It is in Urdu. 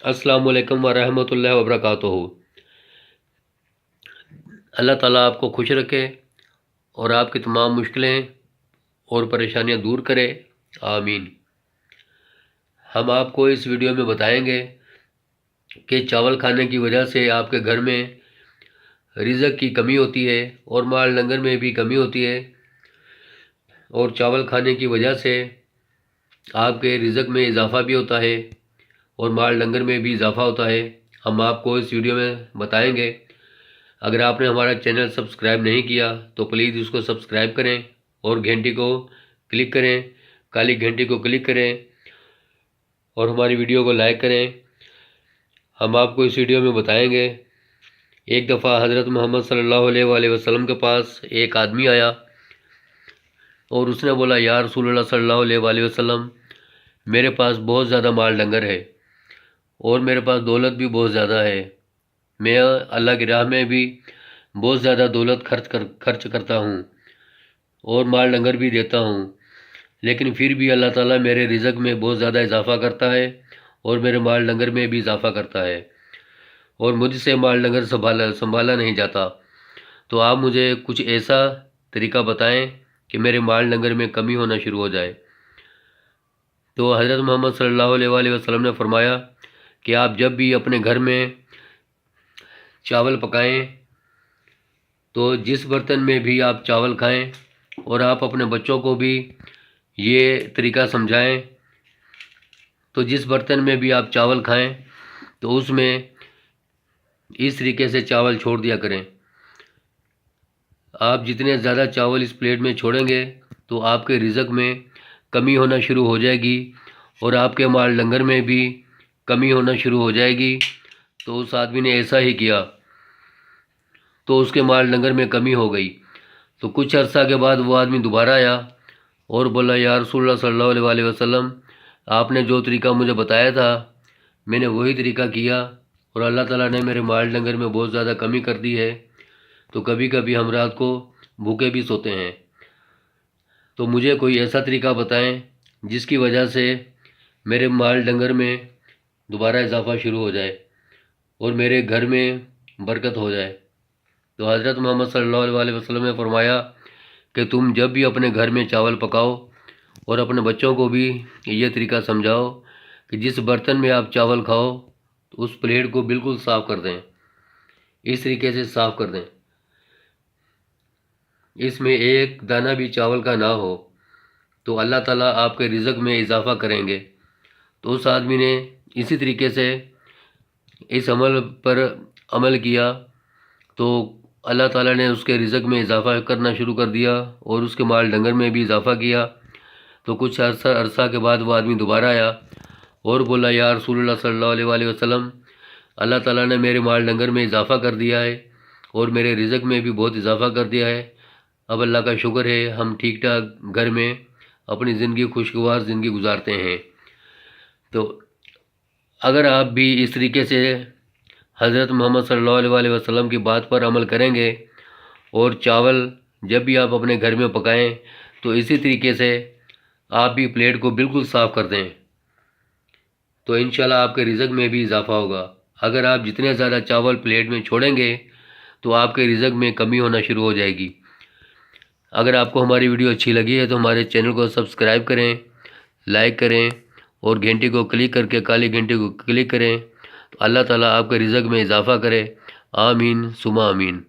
السلام علیکم ورحمۃ اللہ وبرکاتہ۔ اللہ تعالیٰ آپ کو خوش رکھے اور آپ کی تمام مشکلیں اور پریشانیاں دور کرے، آمین۔ ہم آپ کو اس ویڈیو میں بتائیں گے کہ چاول کھانے کی وجہ سے آپ کے گھر میں رزق کی کمی ہوتی ہے اور مال ڈنگر میں بھی کمی ہوتی ہے، اور چاول کھانے کی وجہ سے آپ کے رزق میں اضافہ بھی ہوتا ہے اور مال ڈنگر میں بھی اضافہ ہوتا ہے۔ ہم آپ کو اس ویڈیو میں بتائیں گے۔ اگر آپ نے ہمارا چینل سبسکرائب نہیں کیا تو پلیز اس کو سبسکرائب کریں اور گھنٹی کو کلک کریں، کالی گھنٹی کو کلک کریں اور ہماری ویڈیو کو لائک کریں۔ ہم آپ کو اس ویڈیو میں بتائیں گے، ایک دفعہ حضرت محمد صلی اللہ علیہ وآلہ وسلم کے پاس ایک آدمی آیا اور اس نے بولا، یا رسول اللہ صلی اللہ علیہ وآلہ وسلم، میرے پاس بہت زیادہ مال ڈنگر ہے اور میرے پاس دولت بھی بہت زیادہ ہے، میں اللہ کی راہ میں بھی بہت زیادہ دولت خرچ کرتا ہوں اور مال ڈنگر بھی دیتا ہوں، لیکن پھر بھی اللہ تعالیٰ میرے رزق میں بہت زیادہ اضافہ کرتا ہے اور میرے مال ڈنگر میں بھی اضافہ کرتا ہے اور مجھ سے مال ڈنگر سنبھالا نہیں جاتا۔ تو آپ مجھے کچھ ایسا طریقہ بتائیں کہ میرے مال ڈنگر میں کمی ہونا شروع ہو جائے۔ تو حضرت محمد صلی اللہ علیہ وآلہ وسلم نے فرمایا کہ آپ جب بھی اپنے گھر میں چاول پکائیں تو جس برتن میں بھی آپ چاول کھائیں، اور آپ اپنے بچوں کو بھی یہ طریقہ سمجھائیں، تو جس برتن میں بھی آپ چاول کھائیں تو اس میں اس طریقے سے چاول چھوڑ دیا کریں۔ آپ جتنے زیادہ چاول اس پلیٹ میں چھوڑیں گے تو آپ کے رزق میں کمی ہونا شروع ہو جائے گی اور آپ کے مال ڈنگر میں بھی کمی ہونا شروع ہو جائے گی۔ تو اس آدمی نے ایسا ہی کیا تو اس کے مال ڈنگر میں کمی ہو گئی۔ تو کچھ عرصہ کے بعد وہ آدمی دوبارہ آیا اور بولا، یا رسول اللہ صلی اللہ علیہ وآلہ وسلم، آپ نے جو طریقہ مجھے بتایا تھا میں نے وہی طریقہ کیا اور اللہ تعالیٰ نے میرے مال ڈنگر میں بہت زیادہ کمی کر دی ہے، تو کبھی کبھی ہم رات کو بھوکے بھی سوتے ہیں۔ تو مجھے کوئی ایسا طریقہ بتائیں جس کی وجہ سے میرے مال ڈنگر میں دوبارہ اضافہ شروع ہو جائے اور میرے گھر میں برکت ہو جائے۔ تو حضرت محمد صلی اللہ علیہ وآلہ وسلم نے فرمایا کہ تم جب بھی اپنے گھر میں چاول پکاؤ اور اپنے بچوں کو بھی یہ طریقہ سمجھاؤ کہ جس برتن میں آپ چاول کھاؤ تو اس پلیٹ کو بالکل صاف کر دیں، اس طریقے سے صاف کر دیں، اس میں ایک دانہ بھی چاول کا نہ ہو، تو اللہ تعالیٰ آپ کے رزق میں اضافہ کریں گے۔ تو اس آدمی نے اسی طریقے سے اس عمل پر عمل کیا تو اللہ تعالیٰ نے اس کے رزق میں اضافہ کرنا شروع کر دیا اور اس کے مال ڈنگر میں بھی اضافہ کیا۔ تو کچھ عرصہ کے بعد وہ آدمی دوبارہ آیا اور بولا، یا رسول اللہ صلی اللہ علیہ وآلہ وسلم، اللہ تعالیٰ نے میرے مال ڈنگر میں اضافہ کر دیا ہے اور میرے رزق میں بھی بہت اضافہ کر دیا ہے، اب اللہ کا شکر ہے، ہم ٹھیک ٹھاک گھر میں اپنی زندگی خوشگوار زندگی گزارتے ہیں۔ تو اگر آپ بھی اس طریقے سے حضرت محمد صلی اللہ علیہ وآلہ وسلم کی بات پر عمل کریں گے اور چاول جب بھی آپ اپنے گھر میں پکائیں تو اسی طریقے سے آپ بھی پلیٹ کو بالکل صاف کر دیں، تو انشاءاللہ آپ کے رزق میں بھی اضافہ ہوگا۔ اگر آپ جتنے زیادہ چاول پلیٹ میں چھوڑیں گے تو آپ کے رزق میں کمی ہونا شروع ہو جائے گی۔ اگر آپ کو ہماری ویڈیو اچھی لگی ہے تو ہمارے چینل کو سبسکرائب کریں، لائک کریں اور گھنٹی کو کلک کر کے کالی گھنٹی کو کلک کریں، تو اللہ تعالیٰ آپ کے رزق میں اضافہ کرے، آمین ثم آمین۔